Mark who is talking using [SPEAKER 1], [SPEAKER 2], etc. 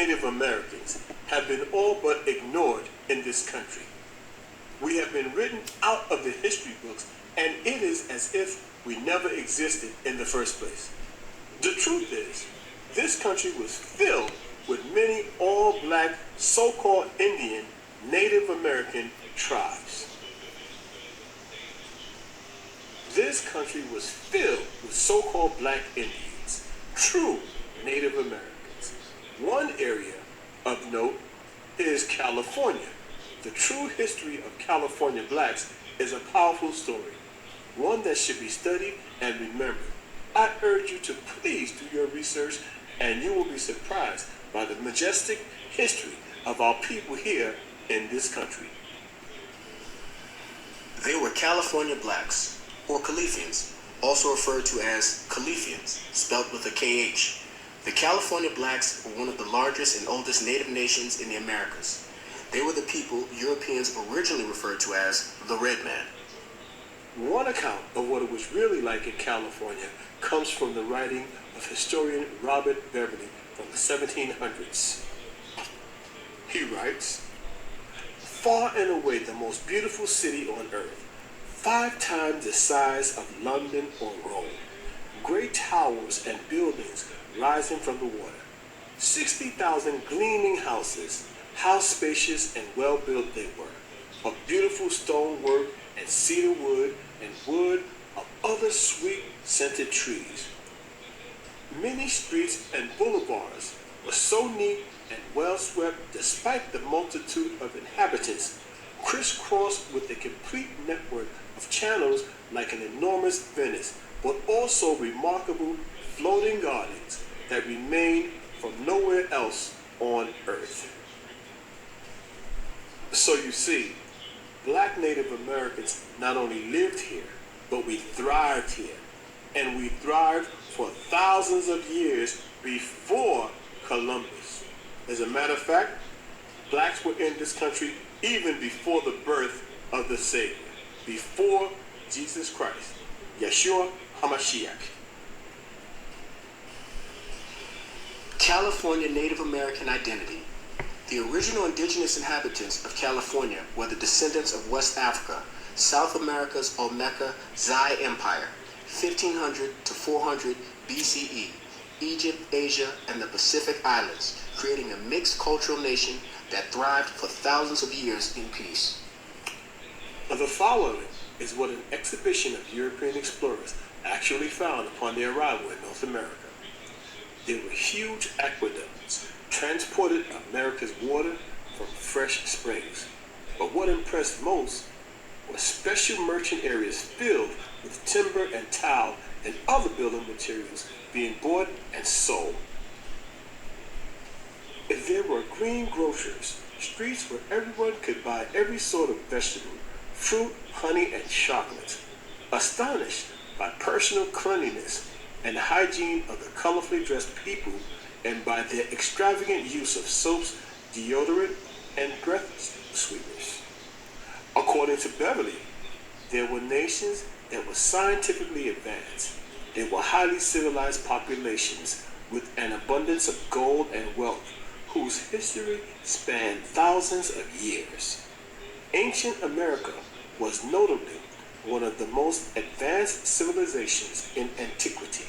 [SPEAKER 1] Native Americans have been all but ignored in this country. We have been written out of the history books, and it is as if we never existed in the first place. The truth is, this country was filled with many all-black, so-called Indian, Native American tribes. This country was filled with so-called black Indians, true Native Americans. One area of note is California. The true history of California blacks is a powerful story, one that should be studied and remembered. I urge you to please do your research, and you will be surprised by the majestic history of our people here in this country.
[SPEAKER 2] They were California blacks, or Califians, also referred to as Califians, spelled with a KH. The California blacks were one of the largest and oldest native nations in the Americas. They were the people Europeans originally referred to as the Red Man.
[SPEAKER 1] One account of what it was really like in California comes from the writing of historian Robert Beverly from the 1700s. He writes, "Far and away the most beautiful city on earth, 5 times the size of London or Rome, great towers and buildings rising from the water, 60,000 gleaming houses, how spacious and well built they were, of beautiful stonework and cedar wood and wood of other sweet scented trees. Many streets and boulevards were so neat and well swept despite the multitude of inhabitants, crisscrossed with a complete network of channels like an enormous Venice, but also remarkable floating gardens that remain from nowhere else on earth." So you see, black Native Americans not only lived here, but we thrived here. And we thrived for thousands of years before Columbus. As a matter of fact, blacks were in this country even before the birth of the Savior, before Jesus Christ, Yeshua HaMashiach.
[SPEAKER 2] California Native American identity. The original indigenous inhabitants of California were the descendants of West Africa, South America's Olmeca Zai Empire, 1500 to 400 BCE, Egypt, Asia, and the Pacific Islands, creating a mixed cultural nation that thrived for thousands of years in peace.
[SPEAKER 1] The following is what an exhibition of European explorers actually found upon their arrival in North America. There were huge aqueducts transported America's water from fresh springs. But what impressed most were special merchant areas filled with timber and tile and other building materials being bought and sold. If there were green grocers, streets where everyone could buy every sort of vegetable, fruit, honey, and chocolate. Astonished by personal cleanliness and hygiene of the colorfully dressed people, and by their extravagant use of soaps, deodorant, and breath sweeteners. According to Beverly, there were nations that were scientifically advanced. They were highly civilized populations with an abundance of gold and wealth, whose history spanned thousands of years. Ancient America was notably one of the most advanced civilizations in antiquity.